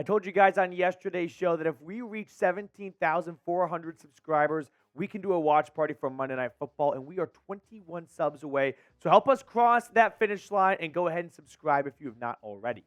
I told you guys on yesterday's show that if we reach 17,400 subscribers, we can do a watch party for Monday Night Football, and we are 21 subs away. So help us cross that finish line and go ahead and subscribe if you have not already.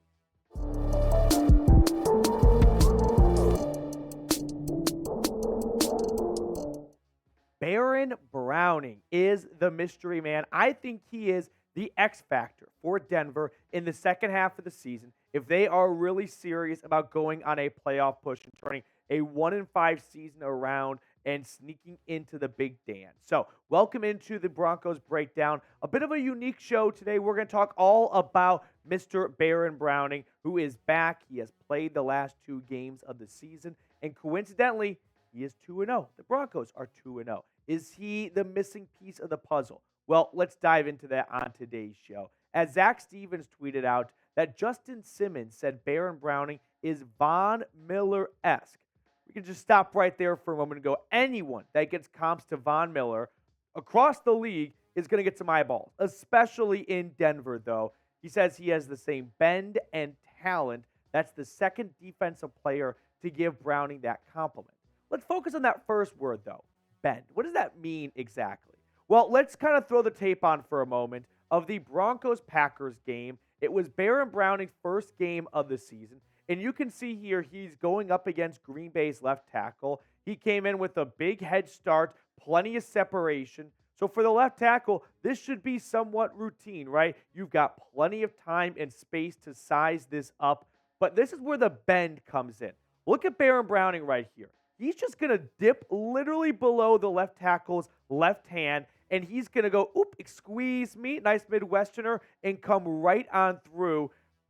Baron Browning is the mystery man. I think he is the X factor for Denver in the second half of the season if they are really serious about going on a playoff push and turning a 1-5 season around and sneaking into the big dance. So, welcome into the Broncos Breakdown. A bit of a unique show today. We're going to talk all about Mr. Baron Browning, who is back. He has played the last 2 games of the season, and coincidentally, he is 2-0. The Broncos are 2-0. Is he the missing piece of the puzzle? Well, let's dive into that on today's show. As Zach Stevens tweeted out that Justin Simmons said Baron Browning is Von Miller-esque. We can just stop right there for a moment and go, anyone that gets comps to Von Miller across the league is going to get some eyeballs, especially in Denver, though. He says he has the same bend and talent. That's the second defensive player to give Browning that compliment. Let's focus on that first word, though, bend. What does that mean exactly? Well, let's kind of throw the tape on for a moment of the Broncos-Packers game. It was Baron Browning's first game of the season, and you can see here he's going up against Green Bay's left tackle. He came in with a big head start, plenty of separation. So for the left tackle, this should be somewhat routine, right? You've got plenty of time and space to size this up, but this is where the bend comes in. Look at Baron Browning right here. He's just going to dip literally below the left tackle's left hand, and he's going to go, oop, squeeze me, nice Midwesterner, and come right on through,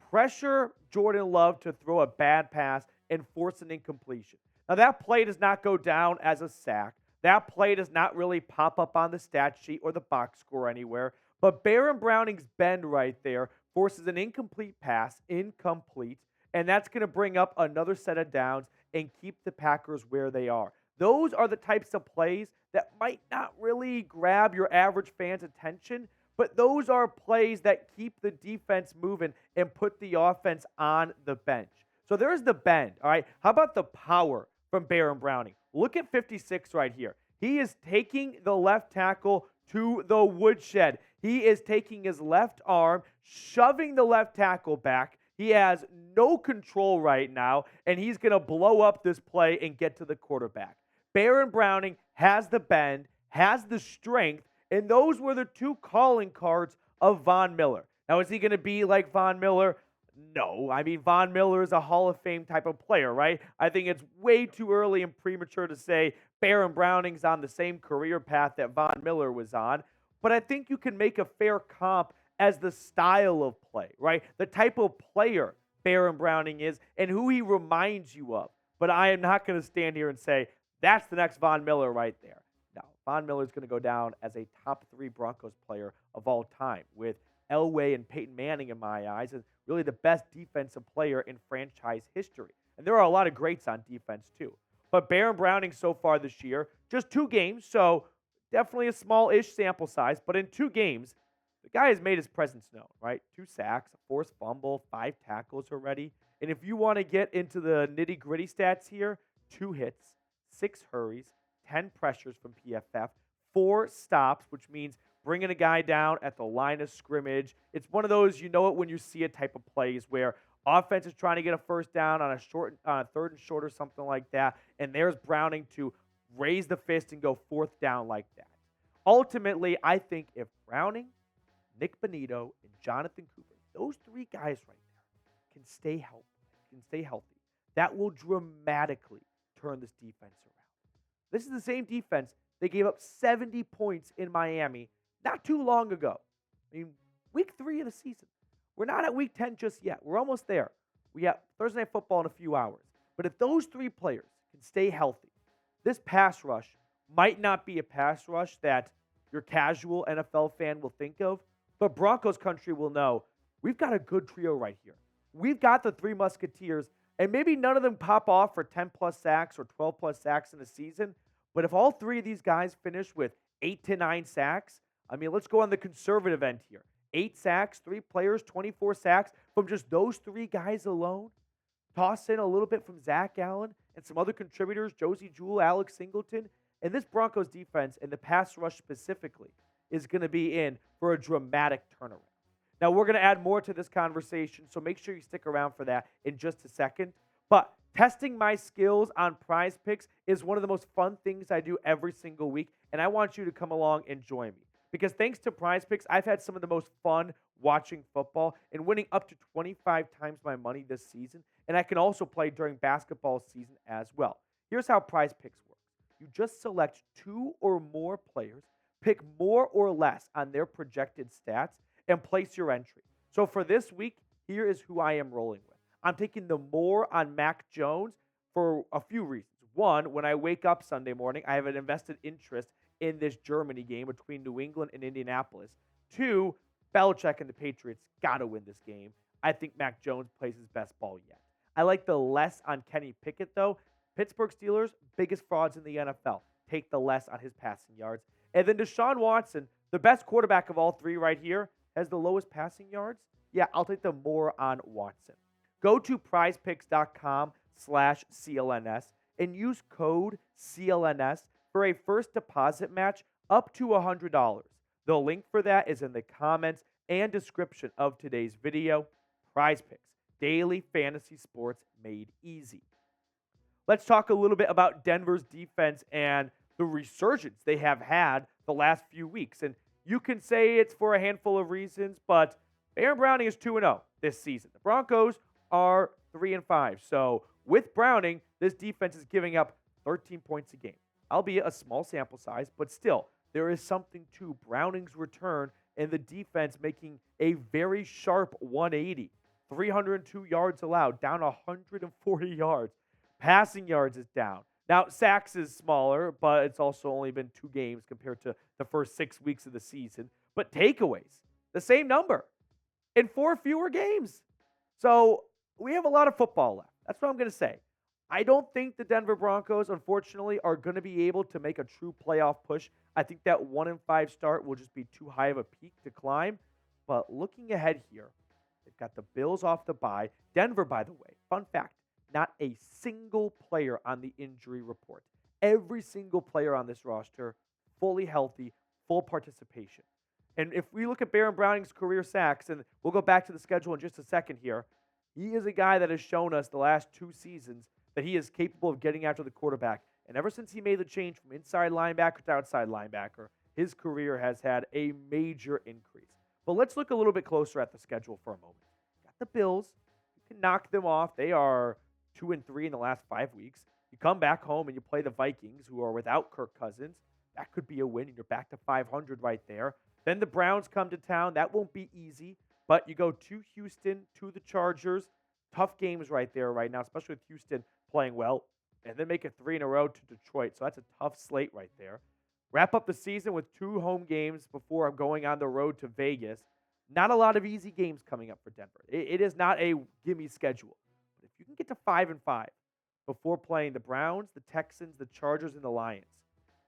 pressure Jordan Love to throw a bad pass and force an incompletion. Now, that play does not go down as a sack. That play does not really pop up on the stat sheet or the box score anywhere, but Baron Browning's bend right there forces an incomplete pass, incomplete, and that's going to bring up another set of downs and keep the Packers where they are. Those are the types of plays that might not really grab your average fan's attention, but those are plays that keep the defense moving and put the offense on the bench. So there's the bend, all right? How about the power from Baron Browning? Look at 56 right here. He is taking the left tackle to the woodshed. He is taking his left arm, shoving the left tackle back. He has no control right now, and he's going to blow up this play and get to the quarterback. Baron Browning has the bend, has the strength, and those were the 2 calling cards of Von Miller. Now, is he going to be like Von Miller? No. I mean, Von Miller is a Hall of Fame type of player, right? I think it's way too early and premature to say Baron Browning's on the same career path that Von Miller was on, but I think you can make a fair comp as the style of play, right? The type of player Baron Browning is and who he reminds you of. But I am not going to stand here and say, that's the next Von Miller right there. No, Von Miller is going to go down as a top 3 Broncos player of all time, with Elway and Peyton Manning in my eyes as really the best defensive player in franchise history. And there are a lot of greats on defense too. But Baron Browning so far this year, just 2 games, so definitely a small-ish sample size, but in 2 games, the guy has made his presence known, right? 2 sacks, a forced fumble, 5 tackles already. And if you want to get into the nitty-gritty stats here, 2 hits, 6 hurries, 10 pressures from PFF, 4 stops, which means bringing a guy down at the line of scrimmage. It's one of those, you know it when you see it type of plays where offense is trying to get a first down on a 3rd and short or something like that, and there's Browning to raise the fist and go 4th down like that. Ultimately, I think if Browning, Nick Bonito, and Jonathan Cooper, those 3 guys right there can stay healthy, that will dramatically turn this defense around. This is the same defense they gave up 70 points in Miami not too long ago. I mean, week 3 of the season. We're not at week 10 just yet. We're almost there. We got Thursday Night Football in a few hours. But if those 3 players can stay healthy, this pass rush might not be a pass rush that your casual NFL fan will think of, but Broncos country will know we've got a good trio right here. We've got the 3 Musketeers, and maybe none of them pop off for 10-plus sacks or 12-plus sacks in a season, but if all 3 of these guys finish with 8 to 9 sacks, I mean, let's go on the conservative end here. 8 sacks, 3 players, 24 sacks from just those 3 guys alone. Toss in a little bit from Zach Allen and some other contributors, Josie Jewell, Alex Singleton, and this Broncos defense and the pass rush specifically is going to be in for a dramatic turnaround. Now, we're going to add more to this conversation, so make sure you stick around for that in just a second. But testing my skills on Prize Picks is one of the most fun things I do every single week, and I want you to come along and join me. Because thanks to Prize Picks, I've had some of the most fun watching football and winning up to 25 times my money this season, and I can also play during basketball season as well. Here's how Prize Picks works. You just select 2 or more players, pick more or less on their projected stats, and place your entry. So for this week, here is who I am rolling with. I'm taking the more on Mac Jones for a few reasons. One, when I wake up Sunday morning, I have an invested interest in this Germany game between New England and Indianapolis. 2, Belichick and the Patriots got to win this game. I think Mac Jones plays his best ball yet. I like the less on Kenny Pickett, though. Pittsburgh Steelers, biggest frauds in the NFL. Take the less on his passing yards. And then Deshaun Watson, the best quarterback of all three right here, has the lowest passing yards. Yeah, I'll take the more on Watson. Go to prizepicks.com/CLNS and use code CLNS for a first deposit match up to $100. The link for that is in the comments and description of today's video. Prize Picks, daily fantasy sports made easy. Let's talk a little bit about Denver's defense and the resurgence they have had the last few weeks. And you can say it's for a handful of reasons, but Baron Browning is 2-0 this season. The Broncos are 3-5. So with Browning, this defense is giving up 13 points a game, albeit a small sample size, but still, there is something to Browning's return and the defense making a very sharp 180. 302 yards allowed, down 140 yards. Passing yards is down. Now, sacks is smaller, but it's also only been 2 games compared to the first 6 weeks of the season. But takeaways, the same number in 4 fewer games. So we have a lot of football left. That's what I'm going to say. I don't think the Denver Broncos, unfortunately, are going to be able to make a true playoff push. I think that 1-5 start will just be too high of a peak to climb. But looking ahead here, they've got the Bills off the bye. Denver, by the way, fun fact, not a single player on the injury report. Every single player on this roster, fully healthy, full participation. And if we look at Baron Browning's career sacks, and we'll go back to the schedule in just a second here, he is a guy that has shown us the last 2 seasons that he is capable of getting after the quarterback. And ever since he made the change from inside linebacker to outside linebacker, his career has had a major increase. But let's look a little bit closer at the schedule for a moment. Got the Bills. You can knock them off. They are 2-3 in the last 5 weeks. You come back home and you play the Vikings, who are without Kirk Cousins. That could be a win, and you're back to 500 right there. Then the Browns come to town. That won't be easy, but you go to Houston, to the Chargers. Tough games right there right now, especially with Houston playing well. And then make it 3 in a row to Detroit. So that's a tough slate right there. Wrap up the season with 2 home games before going on the road to Vegas. Not a lot of easy games coming up for Denver. It is not a gimme schedule. But if you can get to 5-5 before playing the Browns, the Texans, the Chargers, and the Lions,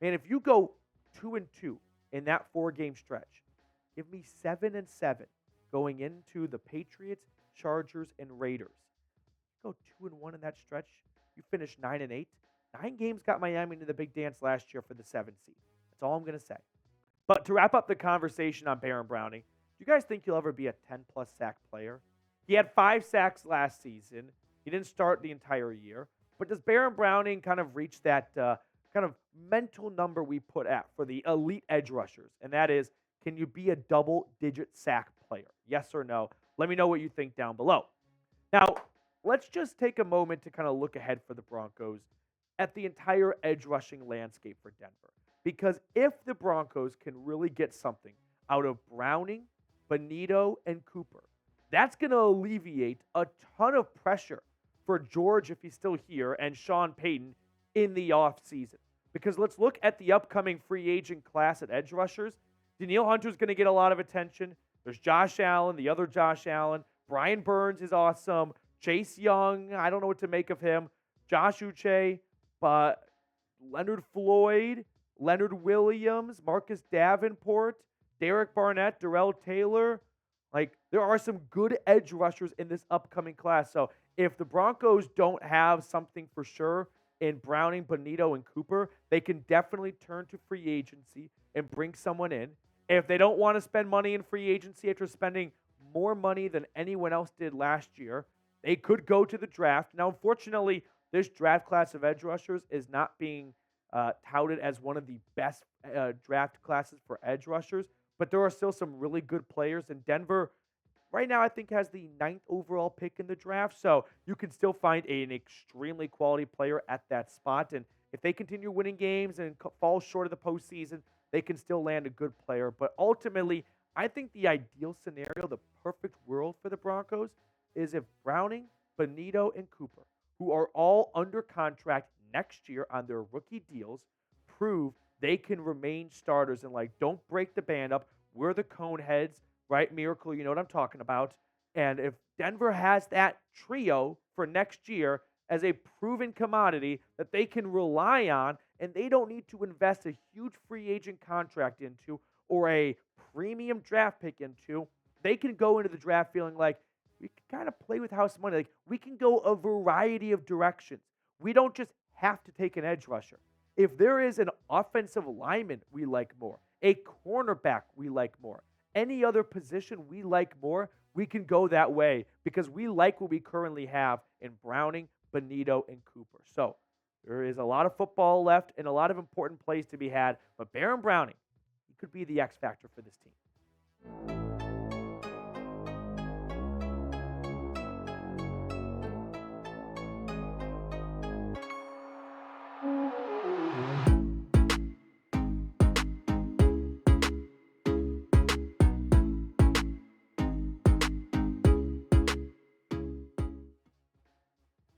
man, if you go 2-2 in that 4-game stretch, give me 7-7 going into the Patriots, Chargers, and Raiders. Go 2-1 in that stretch. You finish 9-8. 9 games got Miami into the big dance last year for the 7th seed. That's all I'm going to say. But to wrap up the conversation on Baron Browning, do you guys think he'll ever be a 10-plus sack player? He had 5 sacks last season. He didn't start the entire year. But does Baron Browning kind of reach that kind of mental number we put at for the elite edge rushers? And that is, can you be a double-digit sack player? Yes or no? Let me know what you think down below. Now, let's just take a moment to kind of look ahead for the Broncos at the entire edge rushing landscape for Denver. Because if the Broncos can really get something out of Browning, Bonito, and Cooper, that's going to alleviate a ton of pressure for George, if he's still here, and Sean Payton in the offseason. Because let's look at the upcoming free agent class at edge rushers. Danielle Hunter's going to get a lot of attention. There's Josh Allen, the other Josh Allen. Brian Burns is awesome. Chase Young, I don't know what to make of him. Josh Uche, but Leonard Floyd, Leonard Williams, Marcus Davenport, Derek Barnett, Darrell Taylor. Like, there are some good edge rushers in this upcoming class. So if the Broncos don't have something for sure in Browning, Bonito, and Cooper, they can definitely turn to free agency and bring someone in. If they don't want to spend money in free agency after spending more money than anyone else did last year, they could go to the draft. Now, unfortunately, this draft class of edge rushers is not being touted as one of the best draft classes for edge rushers, but there are still some really good players. And Denver, right now, I think has the ninth overall pick in the draft. So you can still find an extremely quality player at that spot. And if they continue winning games and fall short of the postseason, they can still land a good player. But ultimately, I think the ideal scenario, the perfect world for the Broncos, is if Browning, Bonito, and Cooper, who are all under contract next year on their rookie deals, prove they can remain starters and don't break the band up. We're the cone heads, right? Miracle, you know what I'm talking about. And if Denver has that trio for next year as a proven commodity that they can rely on, and they don't need to invest a huge free agent contract into or a premium draft pick into, they can go into the draft feeling like we can kind of play with house money. Like, we can go a variety of directions. We don't just have to take an edge rusher. If there is an offensive lineman we like more, a cornerback we like more, any other position we like more, we can go that way because we like what we currently have in Browning, Bonito, and Cooper. So there is a lot of football left and a lot of important plays to be had, but Baron Browning, he could be the X factor for this team.